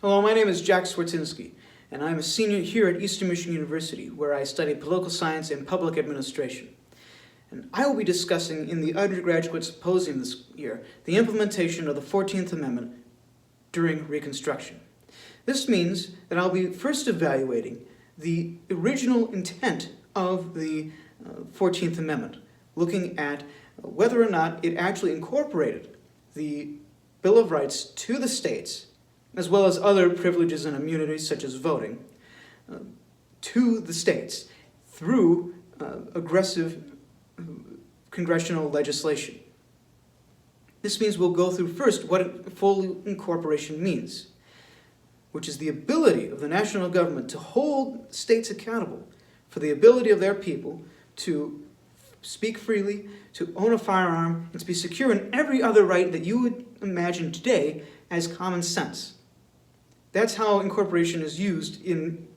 Hello, my name is Jack Swartinski, and I'm a senior here at Eastern Michigan University, where I study political science and public administration. And I will be discussing in the undergraduate symposium this year the implementation of the 14th Amendment during Reconstruction. This means that I'll be first evaluating the original intent of the 14th Amendment, looking at whether or not it actually incorporated the Bill of Rights to the states, as well as other privileges and immunities such as voting, to the states through aggressive congressional legislation. This means we'll go through first what full incorporation means, which is the ability of the national government to hold states accountable for the ability of their people to speak freely, to own a firearm, and to be secure in every other right that you would imagine today as common sense. That's how incorporation is used in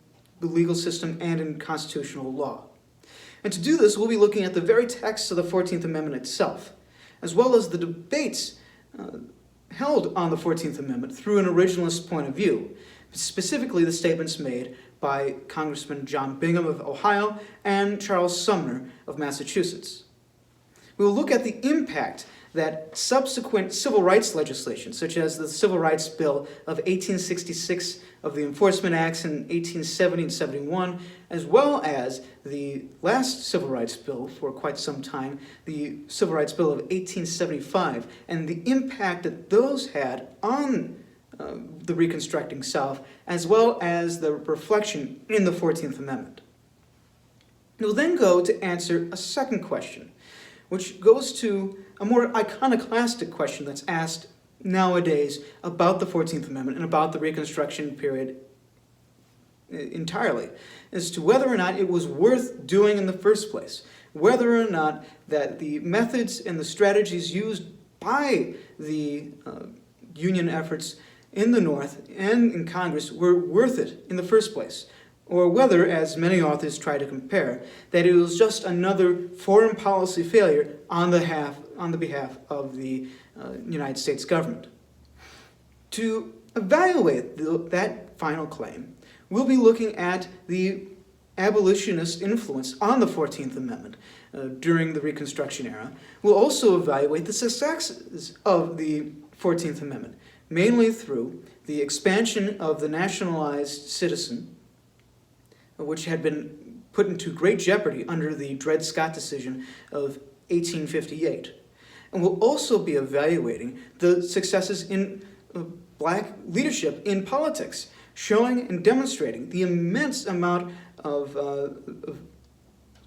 the legal system and in constitutional law. And to do this, we'll be looking at the very text of the 14th Amendment itself, as well as the debates held on the 14th Amendment through an originalist point of view, specifically the statements made by Congressman John Bingham of Ohio and Charles Sumner of Massachusetts. We will look at the impact that subsequent civil rights legislation, such as the Civil Rights Bill of 1866, of the Enforcement Acts in 1870 and 71, as well as the last Civil Rights Bill for quite some time, the Civil Rights Bill of 1875, and the impact that those had on the Reconstructing South, as well as the reflection in the 14th Amendment. We'll then go to answer a second question, which goes to a more iconoclastic question that's asked nowadays about the 14th Amendment and about the Reconstruction period entirely, as to whether or not it was worth doing in the first place, whether or not that the methods and the strategies used by the Union efforts in the North and in Congress were worth it in the first place, or whether, as many authors try to compare, that it was just another foreign policy failure on the behalf of the United States government. To evaluate that final claim, we'll be looking at the abolitionist influence on the 14th Amendment during the Reconstruction era. We'll also evaluate the successes of the 14th Amendment, mainly through the expansion of the nationalized citizen, which had been put into great jeopardy under the Dred Scott decision of 1858. And we'll also be evaluating the successes in black leadership in politics, showing and demonstrating the immense amount of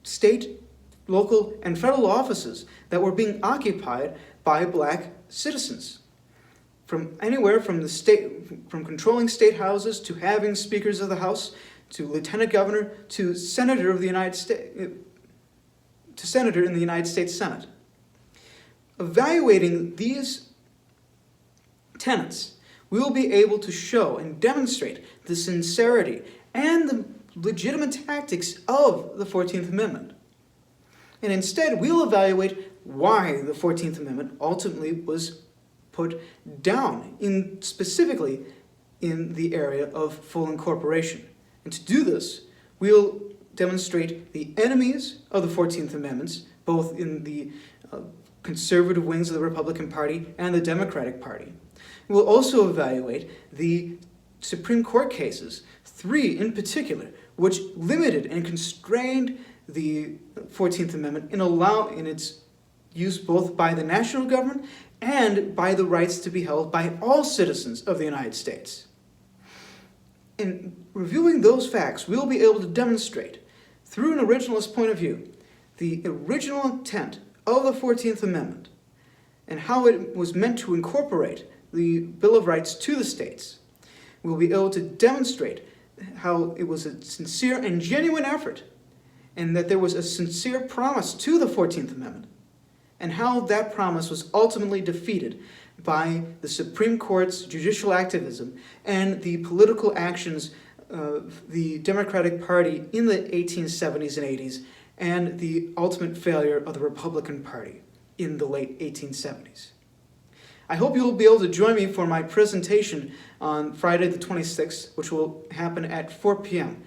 state, local, and federal offices that were being occupied by black citizens. From anywhere from controlling state houses to having speakers of the House, to lieutenant governor, to senator of the United States, to senator in the United States Senate. Evaluating these tenets, we will be able to show and demonstrate the sincerity and the legitimate tactics of the 14th Amendment. And instead, we'll evaluate why the 14th Amendment ultimately was put down, specifically in the area of full incorporation. And to do this, we'll demonstrate the enemies of the 14th Amendments, both in the conservative wings of the Republican Party and the Democratic Party. We'll also evaluate the Supreme Court cases, 3 in particular, which limited and constrained the 14th Amendment in its use both by the national government and by the rights to be held by all citizens of the United States. In reviewing those facts, we'll be able to demonstrate, through an originalist point of view, the original intent of the 14th Amendment and how it was meant to incorporate the Bill of Rights to the states. We'll be able to demonstrate how it was a sincere and genuine effort, and that there was a sincere promise to the 14th Amendment, and how that promise was ultimately defeated by the Supreme Court's judicial activism and the political actions of the Democratic Party in the 1870s and 80s, and the ultimate failure of the Republican Party in the late 1870s. I hope you'll be able to join me for my presentation on Friday the 26th, which will happen at 4 p.m.